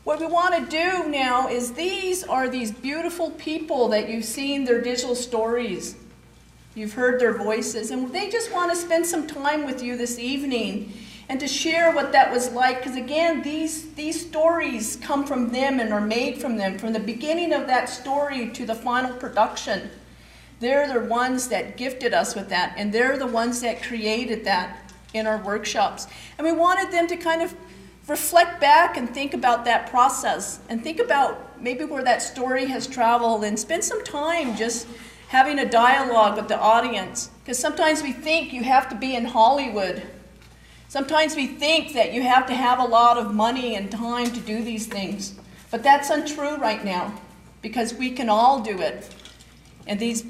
What we want to do now is these are these beautiful people that you've seen their digital stories. You've heard their voices, and they just want to spend some time with you this evening and to share what that was like, because again, these stories come from them and are made from them, from the beginning of that story to the final production. They're the ones that gifted us with that, and they're the ones that created that in our workshops. And we wanted them to kind of reflect back and think about that process, and think about maybe where that story has traveled, and spend some time just having a dialogue with the audience. Because sometimes we think you have to be in Hollywood. Sometimes we think that you have to have a lot of money and time to do these things. But that's untrue right now, because we can all do it. And these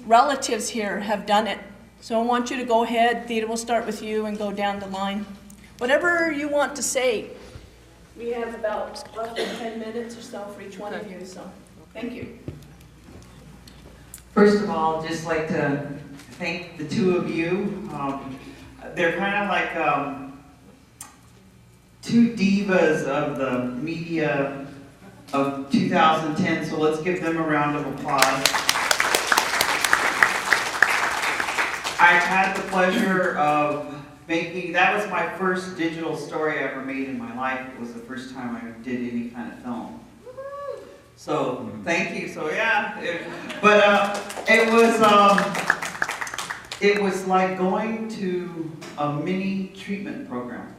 relatives here have done it. So I want you to go ahead. Theda, we'll start with you and go down the line. Whatever you want to say. We have about roughly 10 minutes or so for each one of you, so thank you. First of all, I'd just like to thank the two of you. They're kind of like two divas of the media of 2010, so let's give them a round of applause. I've had the pleasure of making, that was my first digital story I ever made in my life. It was the first time I did any kind of film. So, thank you. So yeah, it was like going to a mini treatment program.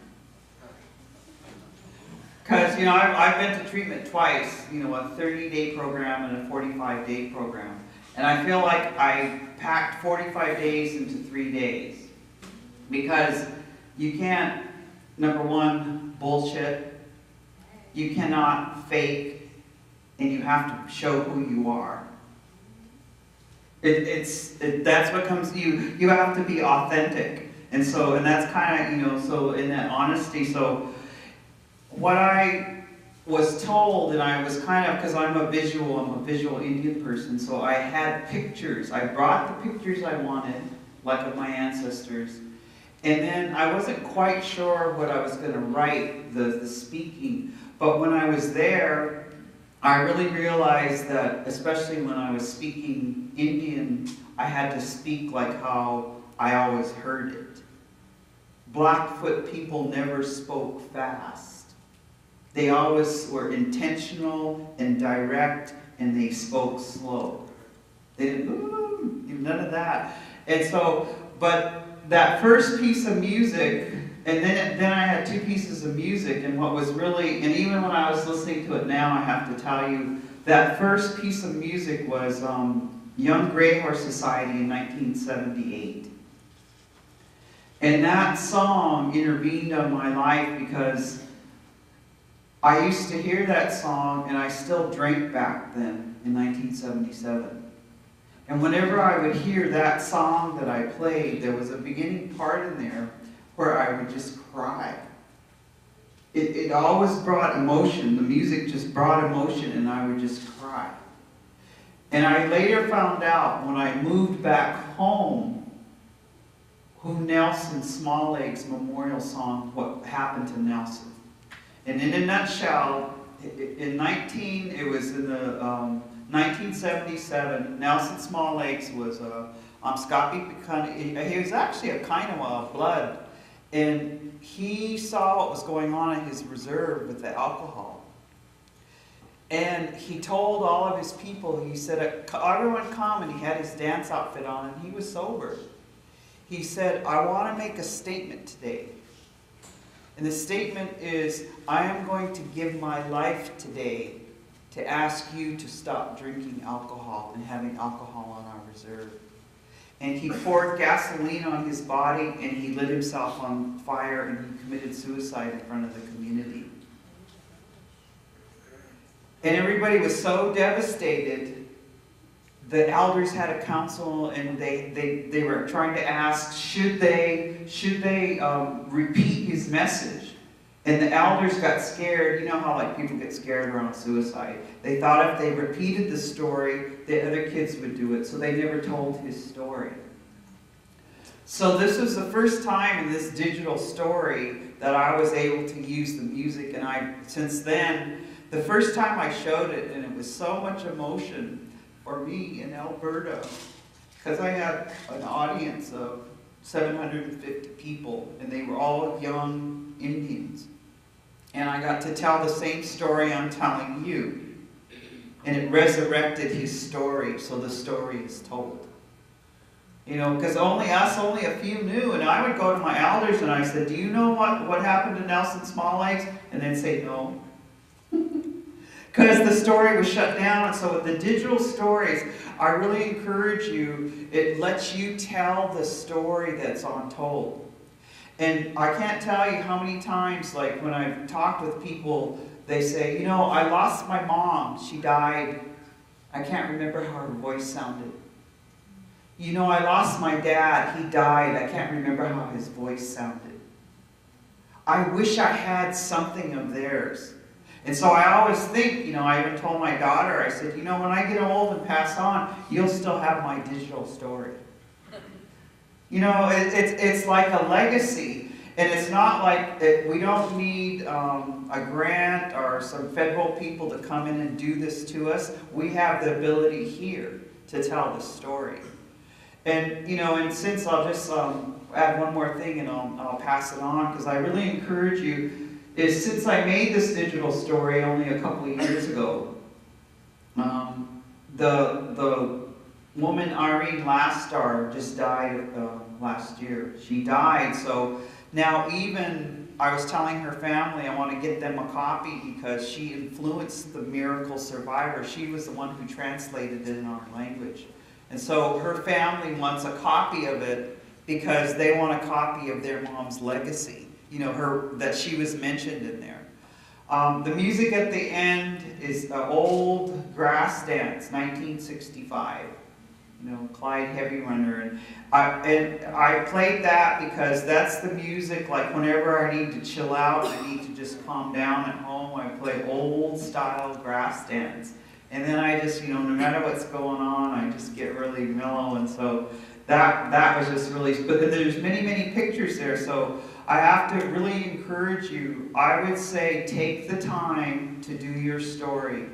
Because, you know, I've been to treatment twice, you know, a 30-day program and a 45-day program. And I feel like I packed 45 days into 3 days. Because you can't, number one, bullshit. You cannot fake. And you have to show who you are. That's what comes to you. You have to be authentic. And that's kind of, you know, so in that honesty. So what I was told, and I was kind of, because I'm a visual Indian person, so I had pictures. I brought the pictures I wanted, like of my ancestors. And then I wasn't quite sure what I was going to write, the speaking. But when I was there, I really realized that, especially when I was speaking Indian, I had to speak like how I always heard it. Blackfoot people never spoke fast. They always were intentional and direct, and they spoke slow. They didn't, none of that. And so, but that first piece of music, and then I had two pieces of music, and what was really, and even when I was listening to it now, I have to tell you, that first piece of music was Young Grey Horse Society in 1978. And that song intervened on my life because I used to hear that song, and I still drank back then in 1977. And whenever I would hear that song that I played, there was a beginning part in there where I would just cry. It always brought emotion. The music just brought emotion, and I would just cry. And I later found out, when I moved back home, who Nelson Smallleg's memorial song, What Happened to Nelson. And in a nutshell, in 1977, Nelson Smallleg's was he was actually a Kainawah blood. And he saw what was going on in his reserve with the alcohol. And he told all of his people, he said, everyone come, and he had his dance outfit on, and he was sober. He said, I want to make a statement today. And the statement is, I am going to give my life today to ask you to stop drinking alcohol and having alcohol on our reserve. And he poured gasoline on his body, and he lit himself on fire, and he committed suicide in front of the community. And everybody was so devastated. The elders had a council, and they were trying to ask, should they repeat his message? And the elders got scared. You know how like people get scared around suicide. They thought if they repeated the story, the other kids would do it. So they never told his story. So this was the first time in this digital story that I was able to use the music, and since then, the first time I showed it, and it was so much emotion for me in Alberta, because I had an audience of 750 people, and they were all young Indians. And I got to tell the same story I'm telling you. And it resurrected his story, so the story is told. You know, because only a few knew. And I would go to my elders and I said, do you know what happened to Nelson Smalllegs? And they'd say, no. Because the story was shut down. And so with the digital stories, I really encourage you, it lets you tell the story that's untold. And I can't tell you how many times, like when I've talked with people, they say, you know, I lost my mom. She died. I can't remember how her voice sounded. You know, I lost my dad. He died. I can't remember how his voice sounded. I wish I had something of theirs. And so I always think, you know, I even told my daughter, I said, you know, when I get old and pass on, you'll still have my digital story. You know, it's like a legacy. And it's not like we don't need a grant or some federal people to come in and do this to us. We have the ability here to tell the story. And, you know, and since I'll just add one more thing and I'll pass it on, because I really encourage you, is since I made this digital story only a couple of years ago, the woman Irene Lastar just died last year. She died, so now even I was telling her family I want to get them a copy because she influenced the Miracle Survivor. She was the one who translated it in our language. And so her family wants a copy of it because they want a copy of their mom's legacy, you know, that she was mentioned in there. The music at the end is an old grass dance, 1965. You know, Clyde Heavy Runner. And I played that because that's the music, like whenever I need to chill out, I need to just calm down at home, I play old style grass dance. And then I just, you know, no matter what's going on, I just get really mellow. And so that was just really, but then there's many, many pictures there. So I have to really encourage you. I would say take the time to do your story.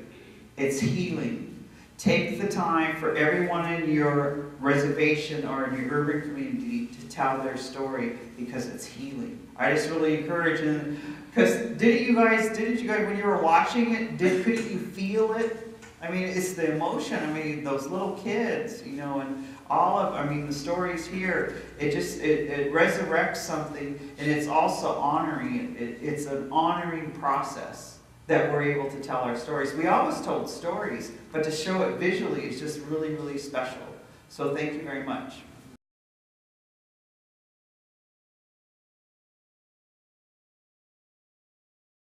It's healing. Take the time for everyone in your reservation or in your urban community to tell their story because it's healing. I just really encourage you. Because didn't you guys, when you were watching it, couldn't you feel it? I mean, it's the emotion. I mean, those little kids, you know, and the stories here, it resurrects something, and it's also honoring it. It's an honoring process that we're able to tell our stories. We always told stories, but to show it visually is just really, really special. So thank you very much.